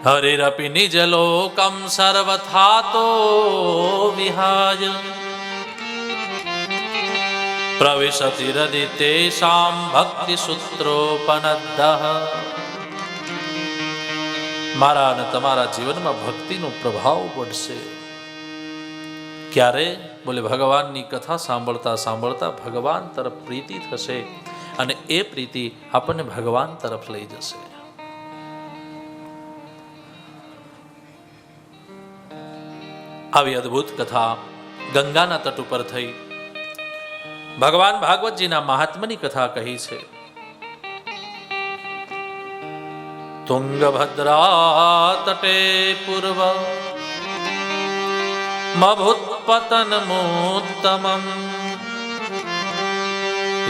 હરિરપી નિજ લોકમ સર્વથા તો વિહાય પ્રવિશતિ હૃદિ તેષામ ભક્તિ સૂત્રોપનદ્દઃ. મારા અને તમારા જીવનમાં ભક્તિનો પ્રભાવ પડશે. ક્યારે? બોલે ભગવાનની કથા સાંભળતા સાંભળતા ભગવાન તરફ પ્રીતિ થશે અને એ પ્રીતિ આપણને ભગવાન તરફ લઈ જશે. આવી અદ્ભુત કથા ગંગાના તટ ઉપર થઈ. ભગવાન ભાગવતજીના મહાત્માની કથા કહી છે. તુંગભદ્રા તટે પૂર્વ મભુત્પતનમુત્તમં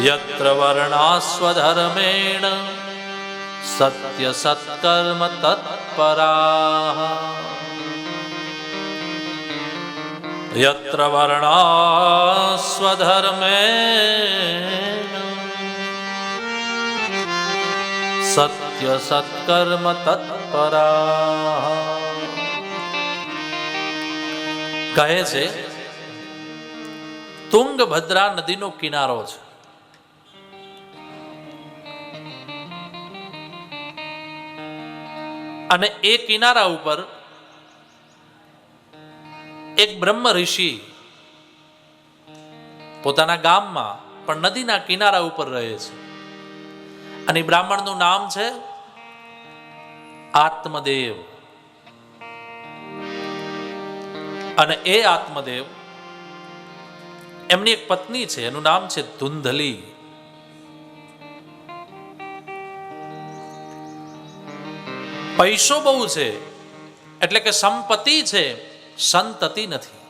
યત્ર વર્ણાસ્વધર્મેણ સત્ય સત્કર્મ તત્પરાઃ. યત્ર વર્ણાસ્વધર્મેણ સત્ય સત્કર્મ તત્પરાઃ. કહે છે તુંગભદ્રા નદીનો કિનારો છે. અને એ કિનારા ઉપર એક બ્રહ્મ ઋષિ પોતાના ગામમાં પણ નદીના કિનારા ઉપર રહે છે. અને બ્રાહ્મણનું નામ છે આત્મદેવ. અને એ આત્મદેવ, એમની એક પત્ની છે, એનું નામ છે ધુંધલી. પૈસો બહુ છે, એટલે કે સંપત્તિ છે, સંતતિ નથી.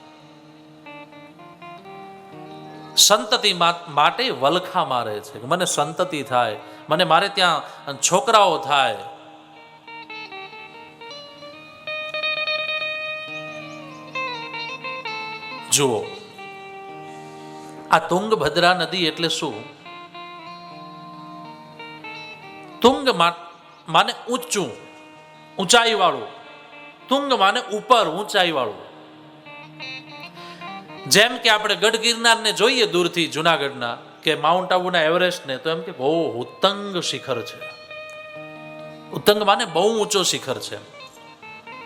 સંતતિ માટે વલખા મારે છે કે મને સંતતિ થાય, મને મારે ત્યાં છોકરાઓ થાય. જુઓ, આ તુંગભદ્રા નદી એટલે શું? તુંગ માને ઊંચું, ઊંચાઈ વાળું. તુંગ માને ઉપર, ઊંચાઈ વાળું. જેમ કે આપણે ગઢ ગિરનારને જોઈએ દૂરથી, જુનાગઢના કે માઉન્ટ આબુના એવરેસ્ટને, તો એમ કે બહુ ઉત્તંગ શિખર છે. ઉત્તંગ માને બહુ ઊંચો શિખર છે.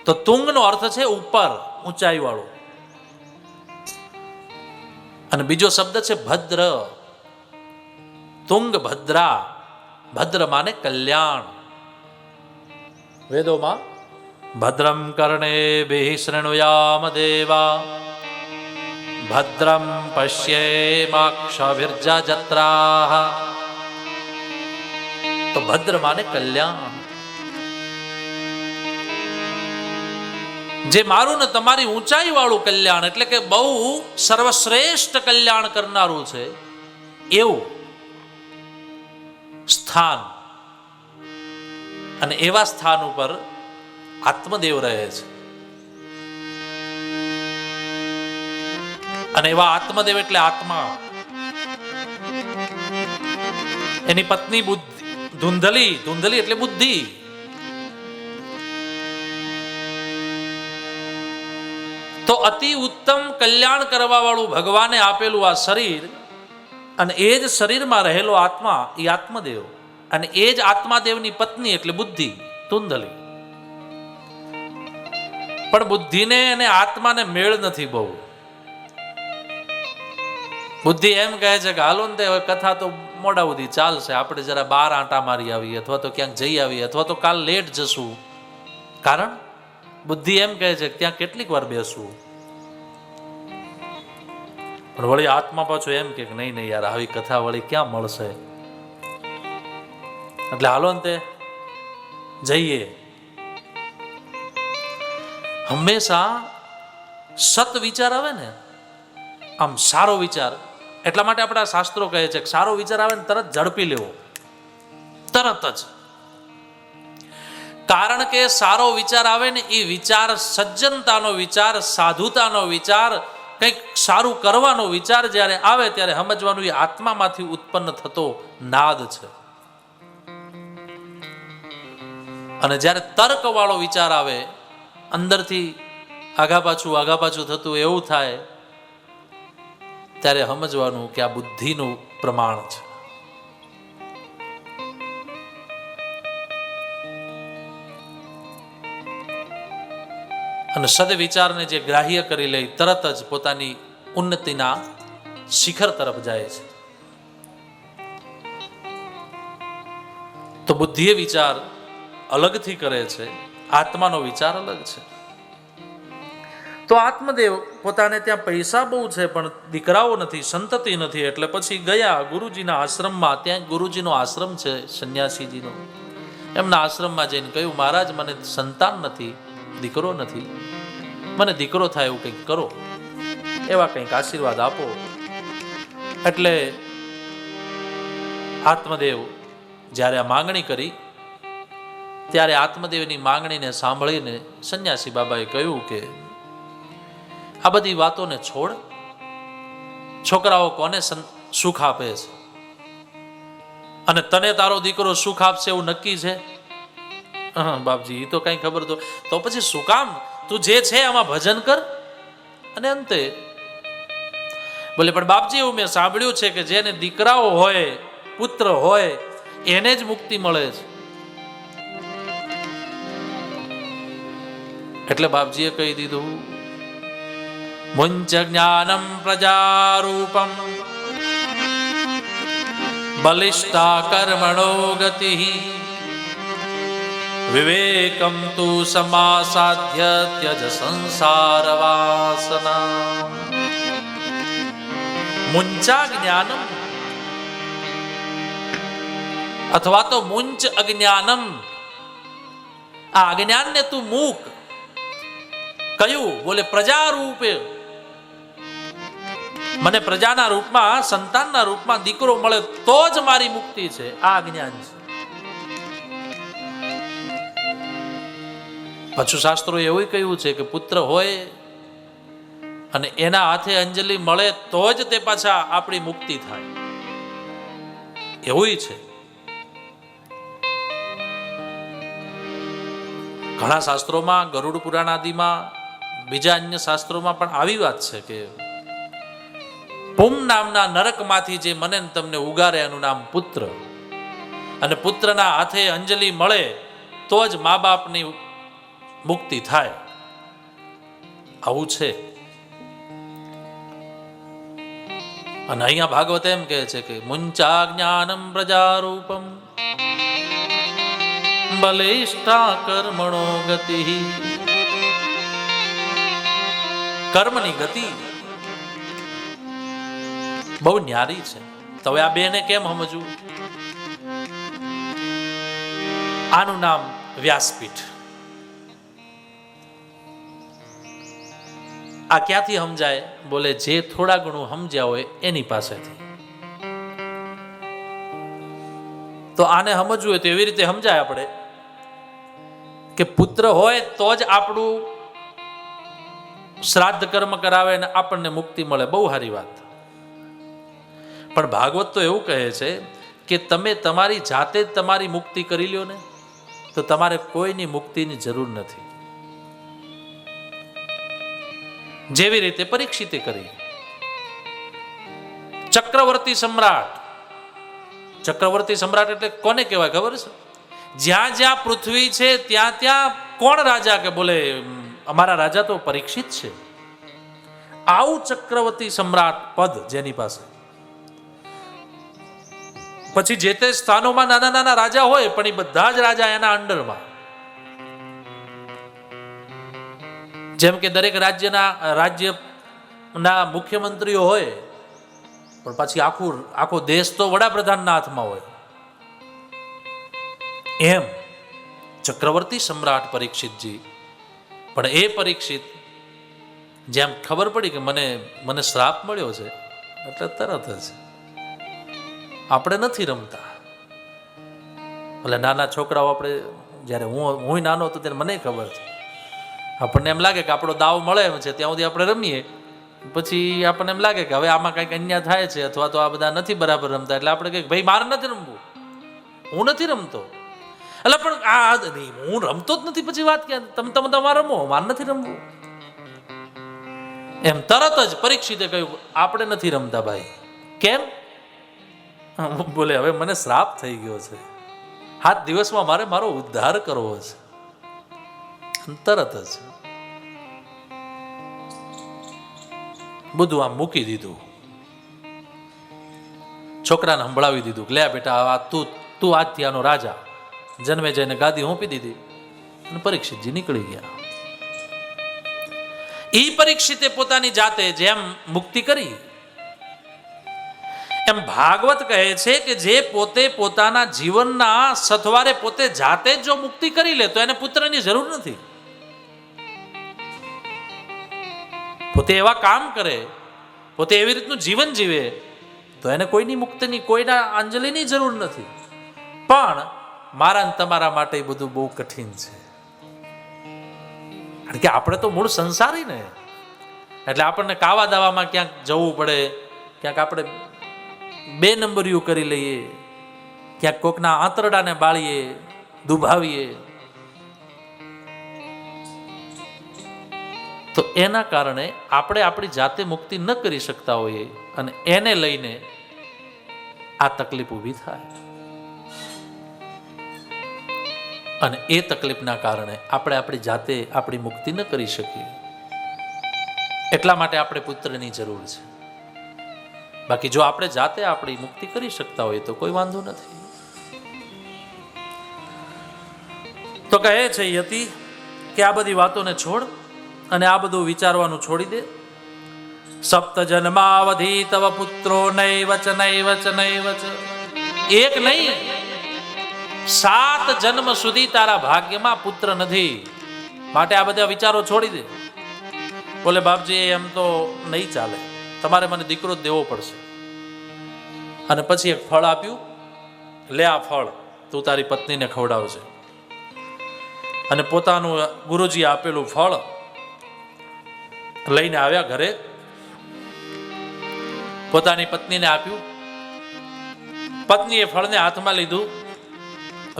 તો તુંગનો અર્થ છે ઉપર, ઊંચાઈ વાળું. અને બીજો શબ્દ છે ભદ્ર. તુંગભદ્રા, ભદ્ર માને કલ્યાણ. વેદોમાં ભદ્રમ કર્ણેભિઃ શૃણુયામ દેવા ભદ્રમ પશ્યેમાક્ષભિર્જત્રાઃ. તો ભદ્ર માને કલ્યાણ. જે મારું ને તમારી ઊંચાઈ વાળું કલ્યાણ, એટલે કે બહુ સર્વશ્રેષ્ઠ કલ્યાણ કરનારું છે, એવું સ્થાન. અને એવા સ્થાન ઉપર આત્મદેવ રહે છે. અને એવા આત્મદેવ એટલે આત્મા. એની પત્ની ધુંધલી, ધુંધલી એટલે બુદ્ધિ. તો અતિ ઉત્તમ કલ્યાણ કરવા વાળું ભગવાને આપેલું આ શરીર, અને એ જ શરીરમાં રહેલો આત્મા એ આત્મદેવ, અને એ જ આત્માદેવની પત્ની એટલે બુદ્ધિ, ધુંધલી. પણ બુદ્ધિને અને આત્માને મેળ નથી બહુ. બુદ્ધિ એમ કહે છે કે હાલો ને તે હવે કથા તો મોડા સુધી ચાલશે, આપણે જરા બાર આંટા મારી આવીએ, અથવા તો ક્યાંક જઈ આવીએ, અથવા તો કાલ લેટ જશું. કારણ બુદ્ધિ એમ કહે છે કે ત્યાં કેટલીક વાર બેસવું. પણ વળી આત્મા પાછું એમ કે નહીં નહીં યાર, આવી કથા વળી ક્યાં મળશે, એટલે હાલો ને તે જઈએ. હંમેશા સત વિચાર આવે ને, આમ સારો વિચાર, એટલા માટે આપણા શાસ્ત્રો કહે છે કે સારો વિચાર આવે ને તરત ઝડપી લેવો, તરત જ. કારણ કે સારો વિચાર આવે ને એ વિચાર સજ્જનતાનો વિચાર, સાધુતાનો વિચાર, કંઈક સારું કરવાનો વિચાર જ્યારે આવે ત્યારે સમજવાનું એ આત્મામાંથી ઉત્પન્ન થતો નાદ છે. અને જ્યારે તર્કવાળો વિચાર આવે, અંદરથી આગા પાછું થતું એવું થાય, ત્યારે સમજવાનું કે આ બુદ્ધિનું પ્રમાણ છે. અને સદવિચારને જે ગ્રાહ્ય કરી લે તરત જ પોતાની ઉન્નતિના શિખર તરફ જાય છે. તો બુદ્ધિએ વિચાર અલગથી કરે છે, આત્માનો વિચાર અલગ છે. તો આત્મદેવ પોતાને ત્યાં પૈસા બહુ છે પણ દીકરાઓ નથી, સંતતિ નથી, એટલે પછી ગયા ગુરુજીના આશ્રમમાં. ત્યાં ગુરુજીનો આશ્રમ છે સંન્યાસીજીનો. એમના આશ્રમમાં જઈને કહ્યું, મહારાજ મને સંતાન નથી, દીકરો નથી, મને દીકરો થાય એવું કંઈક કરો, એવા કંઈક આશીર્વાદ આપો. એટલે આત્મદેવ જ્યારે આ માંગણી કરી, ત્યારે આત્મદેવની માંગણીને સાંભળીને સંન્યાસી બાબાએ કહ્યું કે આ બધી વાતોને છોડ, છોકરાઓ કોને સુખ આપે છે, અને તને તારો દીકરો સુખ આપશે એવું નક્કી છે? બાપજી એ તો કઈ ખબર તો પછી શું કામ તું જે છે આમાં ભજન કર. અને અંતે બોલે, પણ બાપજી એવું મેં સાંભળ્યું છે કે જેને દીકરાઓ હોય, પુત્ર હોય, એને જ મુક્તિ મળે છે. એટલે બાપજીએ કહી દીધું, મુંચ જ્ઞાનમ પ્રજારૂપમ બલિષ્ઠા કર્મણો ગતિ વિવેકમ તુ સમાસાધ્ય ત્યજ સંસાર વાસના. મુંચા જ્ઞાનમ અથવા તો મુંચ અજ્ઞાનમ, આ અજ્ઞાનને તું મૂક. કયું? બોલે પ્રજા રૂપે, મને પ્રજાના રૂપમાં, સંતાનના રૂપમાં દીકરો મળે તો જ મારી મુક્તિ છે. આ અજ્ઞાન છે. પાછું શાસ્ત્રોએ એવું કહ્યું છે કે પુત્ર હોય અને એના હાથે અંજલિ મળે તો જ તે પાછા આપણી મુક્તિ થાય, એવું છે. ઘણા શાસ્ત્રોમાં, ગરુડ પુરાણ આદિમાં, બીજા અન્ય શાસ્ત્રોમાં પણ આવી વાત છે કે પુમ નામના નરકમાંથી જે મને તમને ઉગારે એનું નામ પુત્ર, અને પુત્રના હાથે અંજલિ મળે તો જ મા બાપની મુક્તિ થાય. આવું છે. અને અહીંયા ભાગવત એમ કહે છે કે મુંચા જ્ઞાનમ પ્રજારૂપમ બલિષ્ઠા કર્મણો ગતિ. કર્મની ગતિ બહુ ન્યારી છે. તો હવે આ બેને કેમ સમજવું? આનું નામ વ્યાસપીઠ. આ ક્યાંથી સમજાય? બોલે જે થોડા ઘણું સમજ્યા હોય એની પાસેથી. તો આને સમજવું હોય તો એવી રીતે સમજાય આપણે કે પુત્ર હોય તો જ આપણું શ્રાદ્ધ કર્મ કરાવે ને આપણને મુક્તિ મળે. બહુ સારી વાત. પણ ભાગવત તો એવું કહે છે કે તમે તમારી જાતે જ તમારી મુક્તિ કરી લ્યો ને, તો તમારે કોઈની મુક્તિની જરૂર નથી. જેવી રીતે પરીક્ષિતે કરી. ચક્રવર્તી સમ્રાટ. ચક્રવર્તી સમ્રાટ એટલે કોને કહેવાય ખબર છે? જ્યાં જ્યાં પૃથ્વી છે ત્યાં ત્યાં કોણ રાજા? કે બોલે અમારા રાજા તો પરીક્ષિત છે. આવું ચક્રવર્તી સમ્રાટ પદ જેની પાસે. પછી જે તે સ્થાનોમાં નાના નાના રાજા હોય પણ એ બધા જ રાજા એના અંડરમાં. જેમ કે દરેક રાજ્યના મુખ્યમંત્રીઓ હોય પણ પછી આખો દેશ તો વડાપ્રધાનના હાથમાં હોય. એમ ચક્રવર્તી સમ્રાટ પરીક્ષિતજી. પણ એ પરીક્ષિત જેમ ખબર પડી કે મને શ્રાપ મળ્યો છે એટલે તરત જ આપણે નથી રમતા. એટલે નાના છોકરાઓ આપણે જ્યારે હું નાનો હતો ત્યારે મને ખબર છે, આપણને એમ લાગે કે આપણો દાવ મળે એમ છે ત્યાં સુધી આપણે રમીએ. પછી આપણને એમ લાગે કે હવે આમાં કંઈક અન્યાય થાય છે અથવા તો આ બધા નથી બરાબર રમતા, એટલે આપણે કહીએ ભાઈ મારે નથી રમવું, હું નથી રમતો. એટલે પણ આ નહીં, હું રમતો જ નથી, પછી વાત ક્યાં? તમે તમારે રમો, મારે નથી રમવું. એમ તરત જ પરીક્ષિતે કહ્યું, આપણે નથી રમતા ભાઈ. કેમ? બોલે, હવે મને શ્રાપ થઈ ગયો છે, 7 દિવસમાં મારે મારો ઉદ્ધાર કરવો છે. તરત જ બધું આમ મૂકી દીધું, છોકરાને સંભળાવી દીધું કે લે બેટા, તું આજથી આનો રાજા. જન્મે જઈને ગાદી હોંપી દીધી અને પરીક્ષિતજી નીકળી ગયા. એ પરીક્ષિતે પોતાની જાતે જેમ મુક્તિ કરી, એમ ભાગવત કહે છે કે જે પોતે પોતાના જીવનના સથવારે પોતે જાતે જો મુક્તિ કરી લે તો એને પુત્રની જરૂર નથી. પોતે એવા કામ કરે, પોતે એવી રીતનું જીવન જીવે તો એને કોઈની મુક્તિની, કોઈના અંજલિની જરૂર નથી. પણ મારા ને તમારા માટે બધું બહુ કઠિન છે, કારણ કે આપણે તો મૂળ સંસારી ને, એટલે આપણને કાવા દાવામાં ક્યાંક જવું પડે, ક્યાંક આપણે 2 નંબરિયું કરી લઈએ, ક્યાંક કોકના આંતરડાને બાળીએ, દુભાવીએ. તો એના કારણે આપણે આપણી જાતે મુક્તિ ન કરી શકતા હોઈએ અને એને લઈને આ તકલીફ ઊભી થાય. અને એ તકલીફના કારણે આપણે આપણી જાતે આપણી મુક્તિ ન કરી શકીએ. એટલા માટે આપણે પુત્રની જરૂર છે. બાકી જો આપણે જાતે આપણી મુક્તિ કરી શકતા હોઈએ તો કોઈ વાંધો નથી. તો કહે છે યતિ કે આ બધી વાતોને છોડ અને આ બધું વિચારવાનું છોડી દે. 7 જન્માવધિ તવ પુત્રો નૈવ ચ નૈવ ચ નૈવ ચ. એક નહીં, 7 જન્મ સુધી તારા ભાગ્યમાં પુત્ર નથી, માટે આ બધા વિચારો છોડી દે. બોલે બાપજી એમ તો નહીં ચાલે, તમારે મને દીકરો જ દેવો પડશે. અને પછી એક ફળ આપ્યું, લે આ ફળ તું તારી પત્નીને ખવડાવજે. અને પોતાનું ગુરુજી આપેલું ફળ લઈને આવ્યા ઘરે, પોતાની પત્નીને આપ્યું. પત્નીએ ફળને હાથમાં લીધું,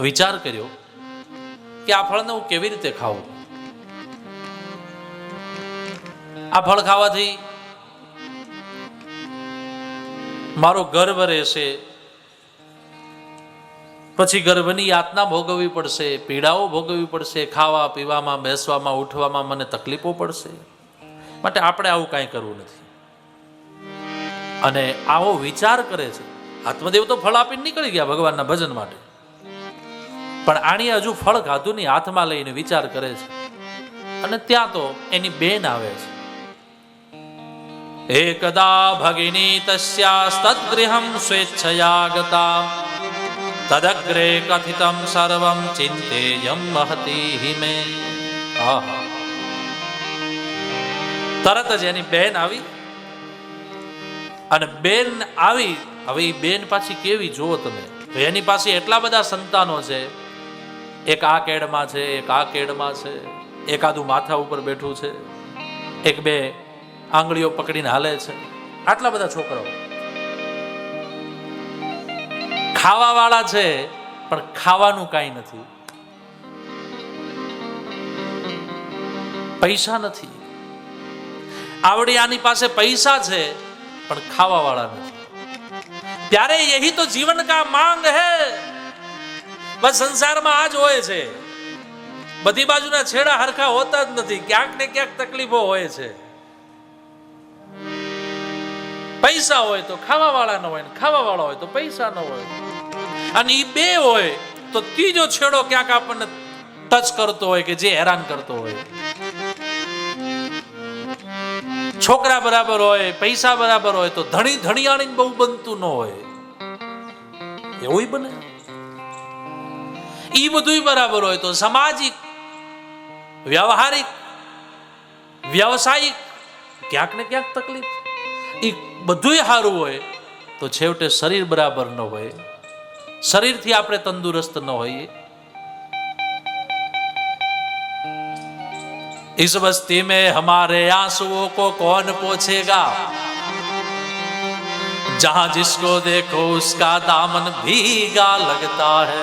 વિચાર કર્યો કે આ ફળને હું કેવી રીતે ખાવું. આ ફળ ખાવાથી મારો ગર્ભ રહેશે, પછી ગર્ભની યાતના ભોગવવી પડશે, પીડાઓ ભોગવવી પડશે, ખાવા પીવામાં, બેસવામાં, ઉઠવામાં મને તકલીફો પડશે. માટે આપણે આવું કાંઈ કરવું નથી. અને આવો વિચાર કરે છે. આત્મદેવ તો ફળ આપીને નીકળી ગયા ભગવાનના ભજન માટે, પણ આણીએ હજુ ફળ ખાધું નહીં, હાથમાં લઈને વિચાર કરે છે. અને ત્યાં તો એની બેન આવે છે. એકદા ભગિની તસ્યાસ્તદ્ગૃહં સ્વેચ્છયા ગતા તદગ્રે કથિતં સર્વં ચિંતેયં મહતી મે. આહા, તરત જ એની બેન આવી. અને બેન આવી, હવે એ બેન પાછી કેવી જુઓ તમે, એની પાસે એટલા બધા સંતાનો છે. એક આ કેડમાં છે, એક આ કેડમાં છે, એકાદું માથા ઉપર બેઠું છે, 1-2 આંગળીઓ પકડીને હાલે છે. આટલા બધા છોકરાઓ ખાવા વાળા છે, પણ ખાવાનું કાંઈ નથી, પૈસા નથી. આવડી આની પાસે પૈસા છે પણ ખાવા વાળા નથી. प्यारे यही तो जीवन का मांग है. बस સંસારમાં આ જ હોય છે. બધી બાજુના છેડા હરખા હોતા જ નથી, ક્યાંક ને ક્યાંક તકલીફો હોય છે. પૈસા હોય તો ખાવા વાળા ન હોય, ખાવા વાળા હોય તો પૈસા ન હોય. અને એ બે હોય તો ત્રીજો છેડો ક્યાંક આપણને ટચ કરતો હોય કે જે હેરાન કરતો હોય. છોકરા બરાબર હોય, પૈસા બરાબર હોય તો ધણી ધણિયાણી બહુ બનતું ન હોય, એવું બને. ઈ બધું બરાબર હોય તો સામાજિક, વ્યવહારિક, વ્યવસાયિક ક્યાંક ને ક્યાંક તકલીફ. ઈ બધું સારું હોય તો છેવટે શરીર બરાબર ન હોય, શરીરથી આપણે તંદુરસ્ત ન હોઈએ. इस बस्ती में हमारे आंसुओं को कौन पोछेगा, जहां जिसको देखो उसका दामन भीगा लगता है.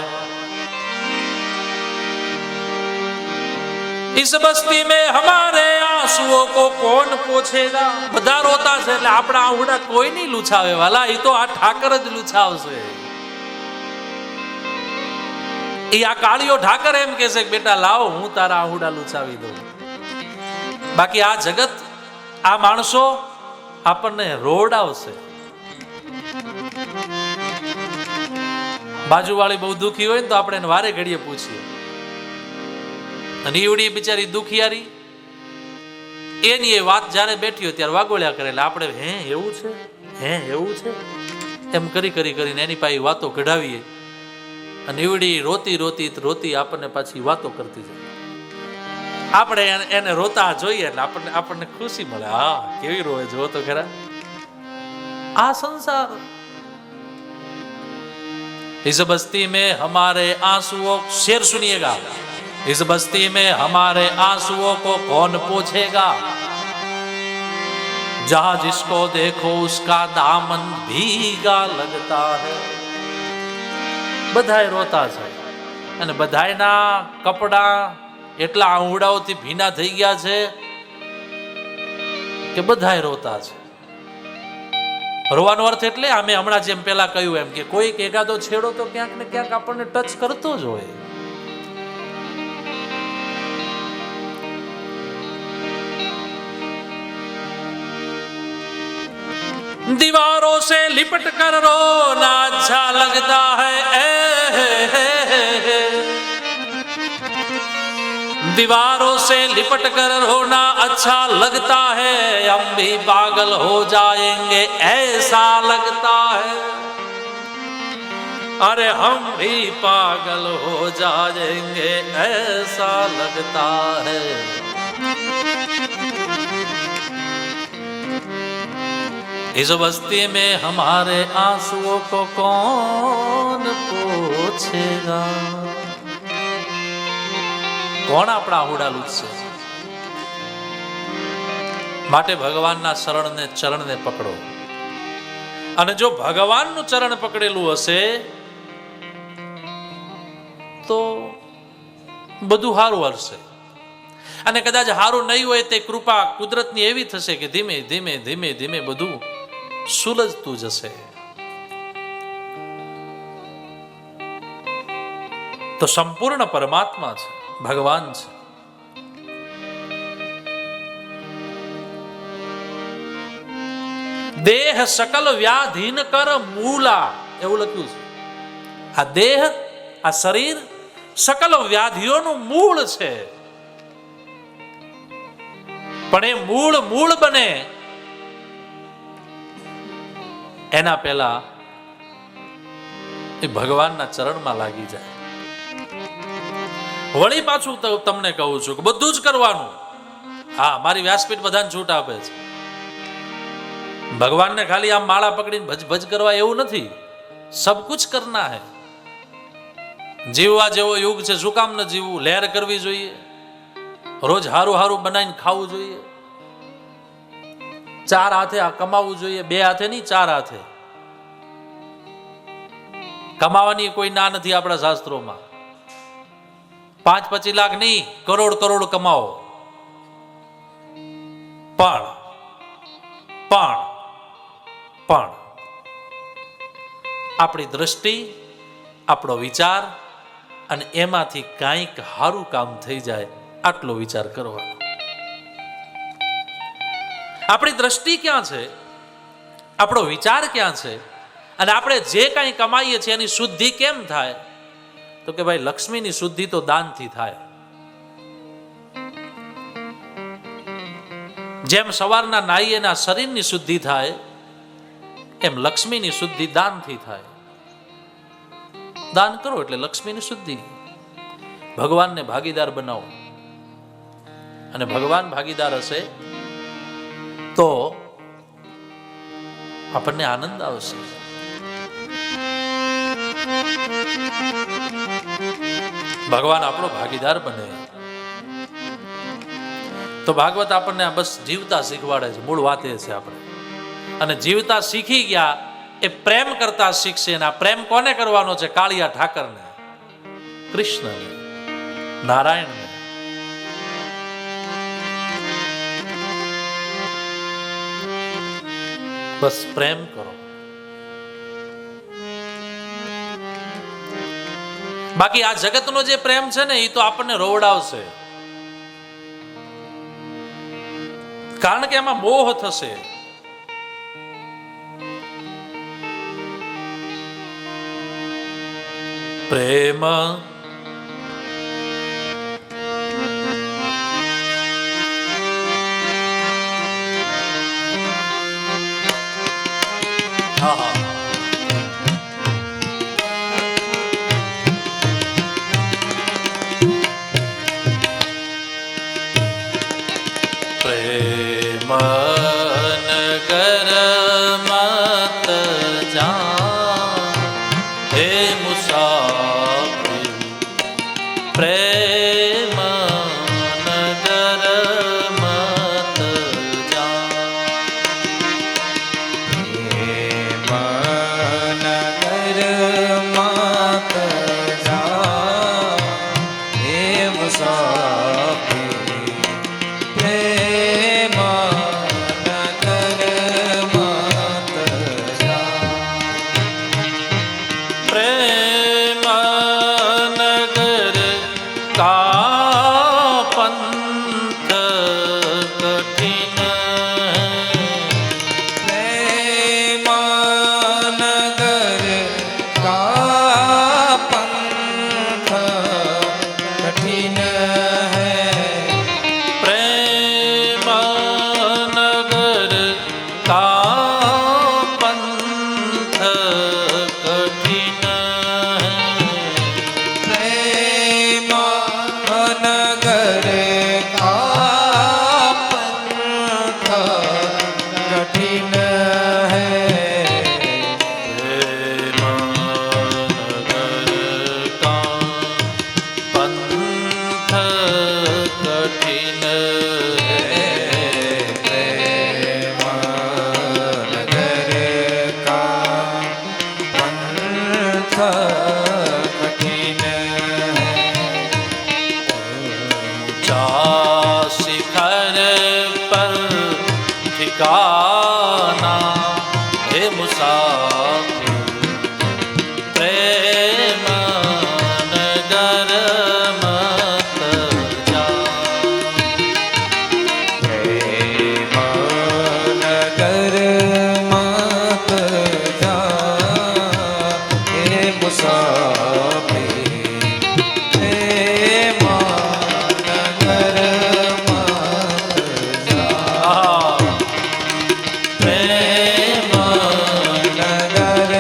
इस बस्ती में हमारे आंसुओं को कौन पोछेगा। બધા રોતા છે એટલે આપણા આહુડા કોઈ નહીં લૂછાવે વાલા, એ તો આ ઠાકર જ લૂછાવશે. એ આ કાળિયો ઠાકર એમ કહેશે કે બેટા લાવ હું તારા આહુડા લૂછાવી દઉં. બાકી આ જગત, આ માણસો આપણને રોડાવશે. બાજુવાળી બહુ દુખી હોય ને તો આપણે એને વારે ઘડીએ પૂછીએ, અને ઈવડી બિચારી દુખિયારી એની એ વાત જ્યારે બેઠી હોય ત્યારે વાગોળ્યા કરે, એટલે આપણે હે એવું છે, હે એવું છે એમ કરી કરીને એની પાસે વાતો કઢાવીએ, અને ઈવડી રોતી રોતી રોતી આપણને પાછી વાતો કરતી જાય. આપણે એને રોતા જોઈએ એટલે આપણને ખુશી મળે. હા કેવી રોવે જો તો ખરા. આ સંસાર. इस बस्ती में हमारे आंसुओं, शेर सुनिएगा, इस बस्ती में हमारे आंसुओं को कौन पोछेगा। जहां जिसको देखो उसका दामन भीगा लगता है. બધાય રોતા છે અને બધાયના કપડા એટલા આહુડાઓથી ભીના થઈ ગયા છે કે બધાય રોતા છે. રોવાનો અર્થ એટલે અમે હમણાં જેમ પેલા કહ્યું એમ કે કોઈક એકાદો છેડો તો ક્યાંક ને ક્યાંક આપણને ટચ કરતો જ હોય. दीवारों से लिपट कर रोना अच्छा लगता है. दीवारों से लिपट कर रोना अच्छा लगता है. हम भी पागल हो जाएंगे ऐसा लगता है. अरे हम भी पागल हो जाएंगे ऐसा लगता है. इस बस्ती में हमारे आंसुओं को कौन पोछेगा. કોણ આપણા આહુડા લૂછશે. માટે ભગવાનના શરણને ચરણને પકડો, અને જો ભગવાનનું ચરણ પકડેલું હશે તો બધું સારું હશે. અને કદાચ સારું નહીં હોય તે કૃપા કુદરતની એવી થશે કે ધીમે ધીમે ધીમે ધીમે બધું સુલઝતું જશે. તો સંપૂર્ણ પરમાત્મા છે, ભગવાન છે. દેહ સકલ વ્યાધીન કર મૂલા, એવું લખ્યું છે. આ દેહ, આ શરીર સકલ વ્યાધિઓનું મૂળ છે. પણ એ મૂળ બને એના પહેલા એ ભગવાનના ચરણમાં લાગી જાય. વળી પાછું તમને કહું છું કે બધું જ કરવાનું. હા, મારી વ્યાસપીઠ બધાને છૂટ આપે છે. ભગવાનને ખાલી આમ માળા પકડીને ભજ ભજ કરવા એવું નથી. સબ કુછ કરના હૈ. જીવવા જેવો યુગ છે, શું કામ ન જીવવું? લહેર કરવી જોઈએ, રોજ હારું હારું બનાવીને ખાવું જોઈએ, ચાર હાથે કમાવું જોઈએ. બે હાથે નહીં, ચાર હાથે કમાવાની કોઈ ના નથી આપણા શાસ્ત્રોમાં. 5-25 લાખ નહીં, કરોડ કમાવો. પણ આપણી દ્રષ્ટિ, આપણો વિચાર, અને એમાંથી કાંઈક સારું કામ થઈ જાય આટલો વિચાર કરવાનો. આપણી દ્રષ્ટિ ક્યાં છે, આપણો વિચાર ક્યાં છે, અને આપણે જે કાંઈ કમાઈએ છીએ એની શુદ્ધિ કેમ થાય? તો કે ભાઈ લક્ષ્મીની શુદ્ધિ તો દાનથી થાય. જેમ સવારના નાઈએ ના શરીરની શુદ્ધિ થાય એમ લક્ષ્મીની શુદ્ધિ દાનથી થાય. દાન કરો એટલે લક્ષ્મીની શુદ્ધિ. ભગવાનને ભાગીદાર બનાવો, અને ભગવાન ભાગીદાર હશે તો આપણને આનંદ આવશે. ભગવાન આપણો ભાગીદાર બને તો ભાગવત આપણને બસ જીવતા શીખવાડે છે. મૂળ વાત એ છે આપણે. અને જીવતા શીખી ગયા એ પ્રેમ કરતા શીખશે. અને આ પ્રેમ કોને કરવાનો છે? કાળિયા ઠાકરને, કૃષ્ણને, નારાયણને. બસ પ્રેમ કરો. બાકી આ જગતનો જે પ્રેમ છે ને એ તો આપણને રોવડાવશે, કારણ કે એમાં મોહ થશે. પ્રેમ પ્રેમ નગર મત જા હે મુસાફિર, પ્રેમ નગર મત જા. પ્રેમ નગર કા પંથ કઠિન પ્રેમ નગર કા પંથ કઠિન હૈ. પ્રેમ નગર કા પંથ કઠિન પ્રેમ નગર કા પંથ કઠિન હૈ. પ્રેમ નગર કા પંથ કઠિન પ્રેમ નગર કા પંથ કઠિન હૈ. ઊંચા શિખર પર ઠિકાના હે મુસાફિર, પ્રેમ નગર મત જા. પ્રેમ નગર મત જા હે મુસાફિર. પ્રેમ નગર મત જા. આહા. પ્રેમ નગર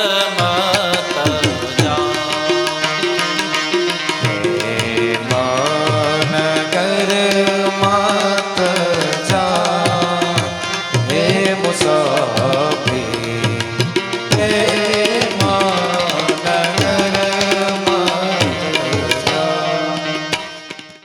મત જાન હે મન કર